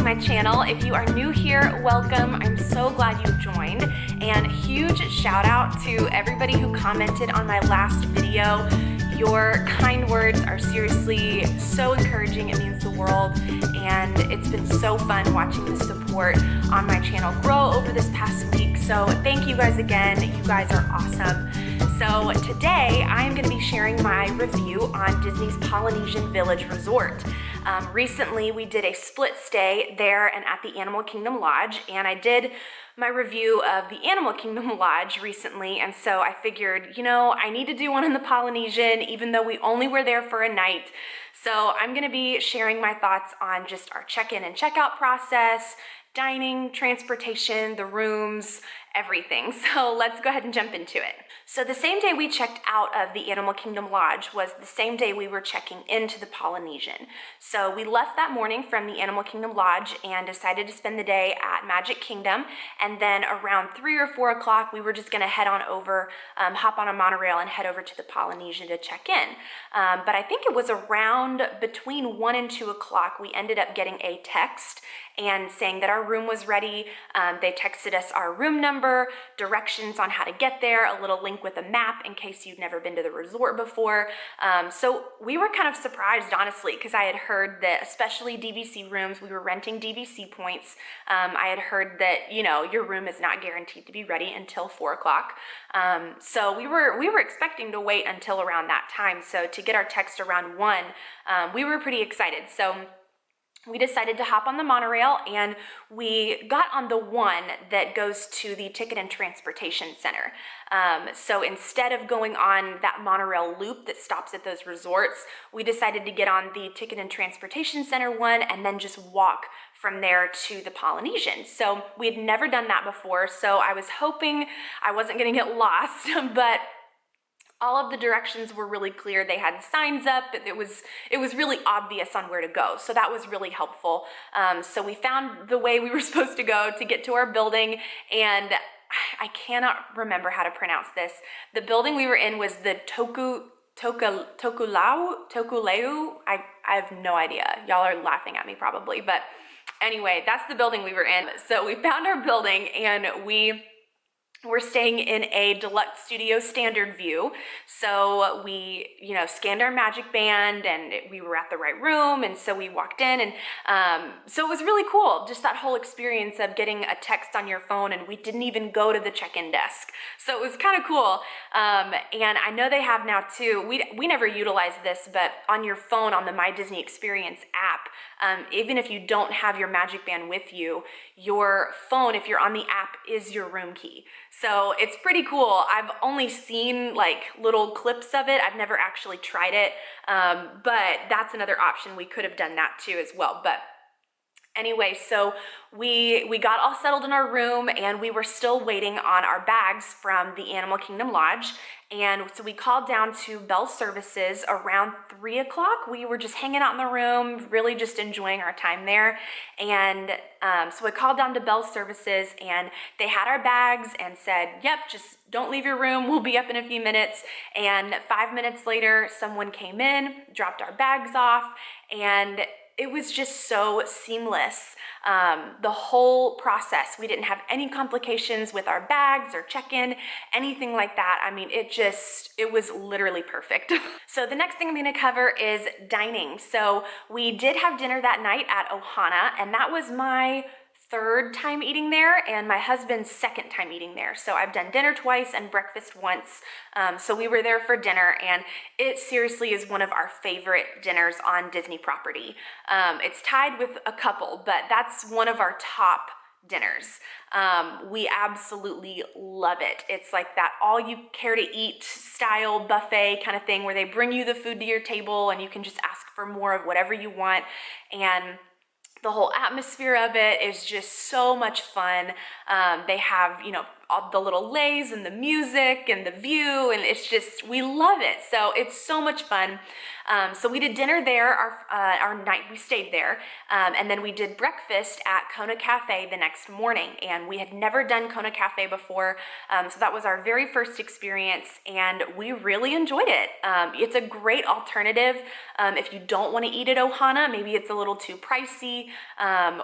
to my channel. If you are new here, welcome. I'm so glad you joined. And huge shout out to everybody who commented on my last video. Your kind words are seriously so encouraging. It means the world. And it's been so fun watching the support on my channel grow over this past week. So thank you guys again. You guys are awesome. So today I am going to be sharing my review on Disney's Polynesian Village Resort. Recently we did a split stay there and at the Animal Kingdom Lodge, and I did my review of the Animal Kingdom Lodge recently, and so I figured, you know, I need to do one in the Polynesian even though we only were there for a night. So I'm going to be sharing my thoughts on just our check-in and check-out process, dining, transportation, the rooms, everything. So let's go ahead and jump into it. So the same day we checked out of the Animal Kingdom Lodge was the same day we were checking into the Polynesian. So we left that morning from the Animal Kingdom Lodge and decided to spend the day at Magic Kingdom. And then around 3 or 4 o'clock, we were just gonna head on over, hop on a monorail and head over to the Polynesian to check in. But I think it was around between 1 and 2 o'clock, we ended up getting a text and saying that our room was ready. They texted us our room number, directions on how to get there, a little link with a map in case you'd never been to the resort before. So we were kind of surprised, honestly, because I had heard that, especially DVC rooms, we were renting DVC points. I had heard that, you know, your room is not guaranteed to be ready until 4 o'clock. So we were expecting to wait until around that time. So to get our text around 1, we were pretty excited. So we decided to hop on the monorail, and we got on the one that goes to the Ticket and Transportation Center. So instead of going on that monorail loop that stops at those resorts, we decided to get on the Ticket and Transportation Center one and then just walk from there to the Polynesian. So we had never done that before, so I was hoping I wasn't gonna get lost, but all of the directions were really clear. They had signs up. It was really obvious on where to go. So that was really helpful. So we found the way we were supposed to go to get to our building, and I cannot remember how to pronounce this. The building we were in was the Tokuleu. I have no idea. Y'all are laughing at me probably, but anyway, that's the building we were in. So we found our building, and we're staying in a deluxe studio standard view. So we, you know, scanned our magic band and we were at the right room. And so we walked in, and so it was really cool. Just that whole experience of getting a text on your phone, and we didn't even go to the check-in desk. So it was kind of cool. And I know they have now too, we never utilized this, but on your phone, on the My Disney Experience app, even if you don't have your magic band with you, your phone, if you're on the app, is your room key. So it's pretty cool. I've only seen like little clips of it. I've never actually tried it, but that's another option. We could have done that too as well. But anyway, so we got all settled in our room, and we were still waiting on our bags from the Animal Kingdom Lodge. And so we called down to Bell Services around 3 o'clock. We were just hanging out in the room, really just enjoying our time there. And so we called down to Bell Services, and they had our bags and said, yep, just don't leave your room. We'll be up in a few minutes. And 5 minutes later, someone came in, dropped our bags off, and it was just so seamless. The whole process, we didn't have any complications with our bags or check-in, anything like that. I mean, it was literally perfect. So the next thing I'm gonna cover is dining. So we did have dinner that night at Ohana, and that was my 3rd time eating there and my husband's 2nd time eating there. So I've done dinner twice and breakfast once. So we were there for dinner, and it seriously is one of our favorite dinners on Disney property. It's tied with a couple, but that's one of our top dinners. We absolutely love it. It's like that all you care to eat style buffet kind of thing where they bring you the food to your table and you can just ask for more of whatever you want. And the whole atmosphere of it is just so much fun. They have, you know, all the little lays and the music and the view, and it's just, we love it. So it's so much fun. So we did dinner there, our night we stayed there, and then we did breakfast at Kona Cafe the next morning, and we had never done Kona Cafe before, so that was our very first experience, and we really enjoyed it. It's a great alternative if you don't want to eat at Ohana. Maybe it's a little too pricey,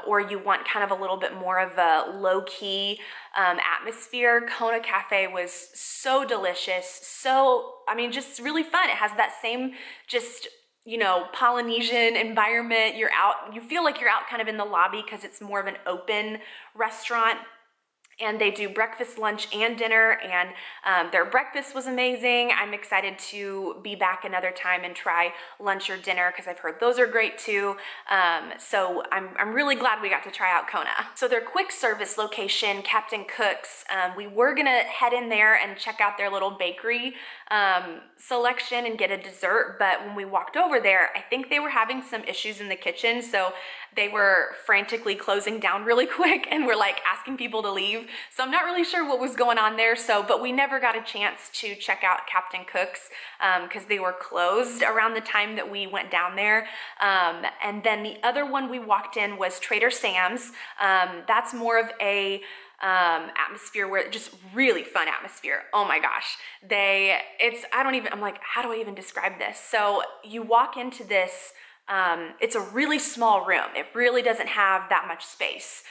or you want kind of a little bit more of a low-key atmosphere. Kona Cafe was so delicious, so, I mean, just really fun. It has that same just, you know, Polynesian environment. You're out, you feel like you're out kind of in the lobby because it's more of an open restaurant. And they do breakfast, lunch, and dinner, and their breakfast was amazing. I'm excited to be back another time and try lunch or dinner because I've heard those are great too. So I'm really glad we got to try out Kona. So their quick service location, Captain Cook's, we were gonna head in there and check out their little bakery selection and get a dessert, but when we walked over there, I think they were having some issues in the kitchen, so they were frantically closing down really quick and were like asking people to leave. So I'm not really sure what was going on there. But we never got a chance to check out Captain Cook's because they were closed around the time that we went down there. And then the other one we walked in was Trader Sam's. That's more of a atmosphere where just really fun atmosphere. Oh my gosh. I'm like, how do I even describe this? So you walk into this, it's a really small room. It really doesn't have that much space.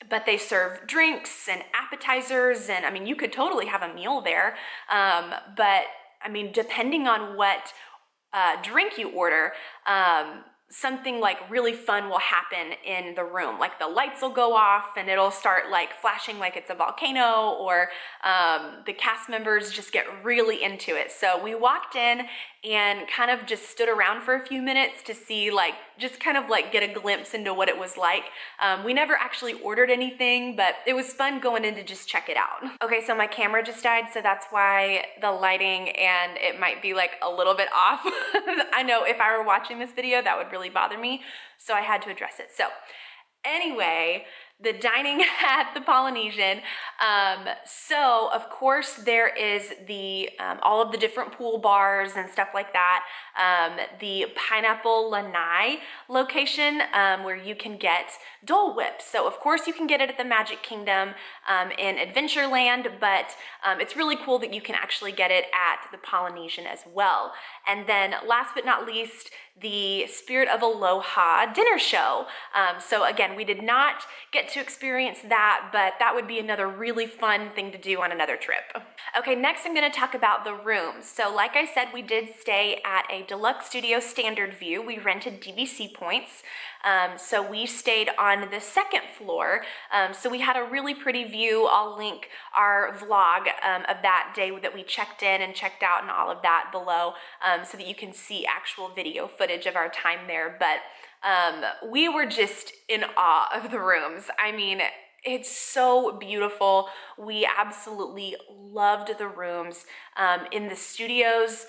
But they serve drinks and appetizers, and I mean, you could totally have a meal there. But I mean, depending on what drink you order, something like really fun will happen in the room. Like the lights will go off and it'll start like flashing like it's a volcano, or the cast members just get really into it. So we walked in and kind of just stood around for a few minutes to see, like, just kind of like get a glimpse into what it was like. We never actually ordered anything, but it was fun going in to just check it out. Okay, so my camera just died, so that's why the lighting and it might be like a little bit off. I know if I were watching this video, that would really bother me, so I had to address it. So anyway, the dining at the Polynesian. So of course there is the all of the different pool bars and stuff like that. The Pineapple Lanai location where you can get Dole Whip. So of course you can get it at the Magic Kingdom in Adventureland, but it's really cool that you can actually get it at the Polynesian as well. And then last but not least, the Spirit of Aloha dinner show. So again, we did not get to experience that, but that would be another really fun thing to do on another trip. Okay, next I'm going to talk about the rooms. So like I said, we did stay at a Deluxe Studio Standard View. We rented DVC points. So we stayed on the second floor. So we had a really pretty view. I'll link our vlog of that day that we checked in and checked out and all of that below, so that you can see actual video footage of our time there. But we were just in awe of the rooms. I mean, it's so beautiful. We absolutely loved the rooms. In the studios,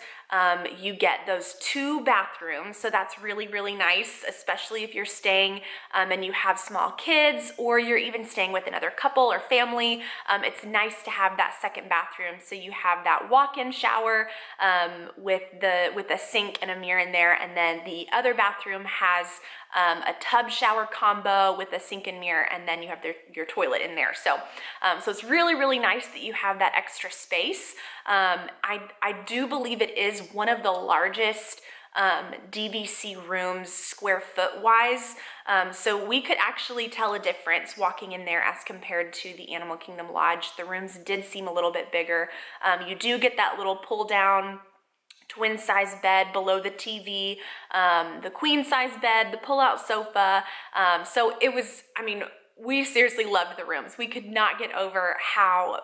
you get those 2 bathrooms, so that's really, really nice, especially if you're staying and you have small kids, or you're even staying with another couple or family. It's nice to have that second bathroom, so you have that walk-in shower with a sink and a mirror in there, and then the other bathroom has a tub shower combo with a sink and mirror, and then you have your toilet in there. So it's really, really nice that you have that extra space. I do believe it is one of the largest DVC rooms square foot wise. So we could actually tell a difference walking in there as compared to the Animal Kingdom Lodge. The rooms did seem a little bit bigger. You do get that little pull down twin size bed below the TV, the queen size bed, the pull out sofa. So it was, I mean, we seriously loved the rooms. We could not get over how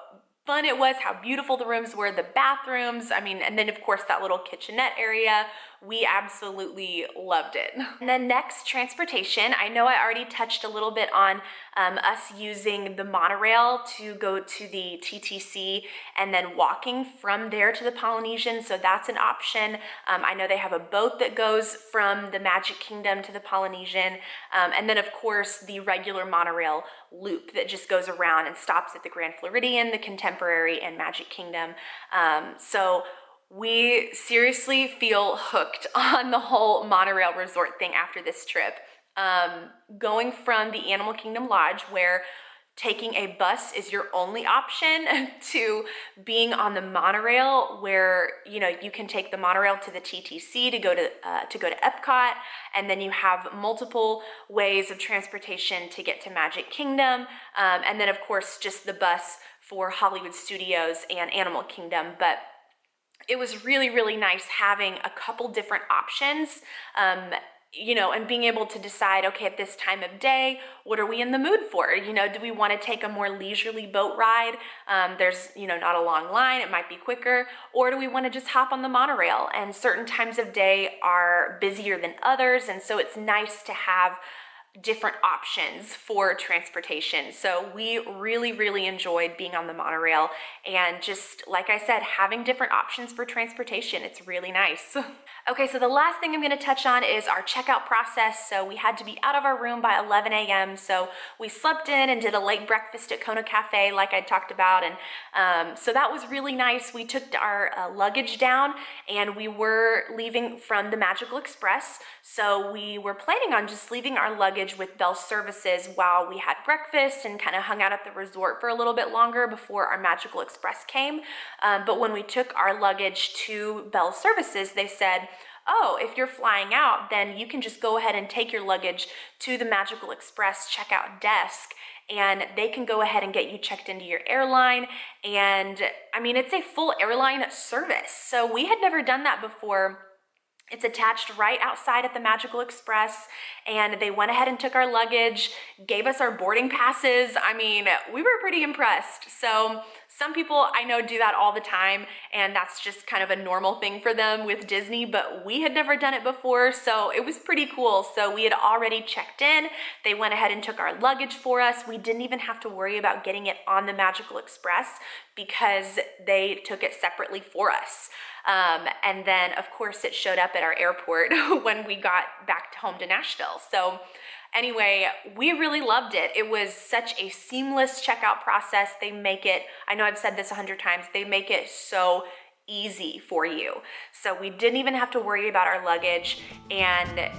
fun it was, how beautiful the rooms were, the bathrooms, I mean, and then of course that little kitchenette area. We absolutely loved it. And then next, transportation. I know I already touched a little bit on us using the monorail to go to the TTC and then walking from there to the Polynesian, so that's an option. I know they have a boat that goes from the Magic Kingdom to the Polynesian, and then of course the regular monorail loop that just goes around and stops at the Grand Floridian, the Contemporary, and Magic Kingdom. So we seriously feel hooked on the whole monorail resort thing after this trip. Going from the Animal Kingdom Lodge, where taking a bus is your only option, to being on the monorail, where you can take the monorail to the TTC to go to Epcot, and then you have multiple ways of transportation to get to Magic Kingdom, and then of course just the bus for Hollywood Studios and Animal Kingdom. But it was really, really nice having a couple different options, and being able to decide, okay, at this time of day, what are we in the mood for? Do we want to take a more leisurely boat ride? There's, not a long line, it might be quicker, or do we want to just hop on the monorail? And certain times of day are busier than others, and so it's nice to have different options for transportation. So we really, really enjoyed being on the monorail, and just like I said, having different options for transportation. It's really nice. Okay, so the last thing I'm going to touch on is our checkout process. So we had to be out of our room by 11 a.m. So we slept in and did a late breakfast at Kona Cafe like I talked about, and so that was really nice. We took our luggage down, and we were leaving from the Magical Express, so we were planning on just leaving our luggage with Bell Services while we had breakfast and kind of hung out at the resort for a little bit longer before our Magical Express came. But when we took our luggage to Bell Services, they said, oh, if you're flying out, then you can just go ahead and take your luggage to the Magical Express checkout desk, and they can go ahead and get you checked into your airline. And I mean, it's a full airline service. So we had never done that before. It's attached right outside at the Magical Express, and they went ahead and took our luggage, gave us our boarding passes. I mean, we were pretty impressed. So some people I know do that all the time, and that's just kind of a normal thing for them with Disney, but we had never done it before, so it was pretty cool. So we had already checked in. They went ahead and took our luggage for us. We didn't even have to worry about getting it on the Magical Express because they took it separately for us. And then of course it showed up at our airport when we got back home to Nashville. So anyway, we really loved it. It was such a seamless checkout process. They make it, I know I've said this 100 times, they make it so easy for you. So we didn't even have to worry about our luggage, and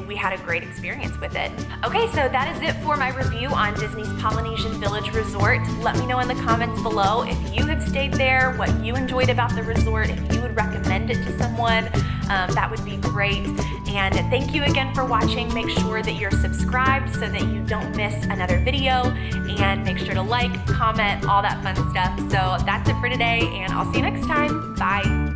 we had a great experience with it. Okay, so that is it for my review on Disney's Polynesian Village Resort. Let me know in the comments below if you have stayed there, what you enjoyed about the resort, if you would recommend it to someone. That would be great. And thank you again for watching. Make sure that you're subscribed so that you don't miss another video, and make sure to like, comment, all that fun stuff. So that's it for today, and I'll see you next time. Bye.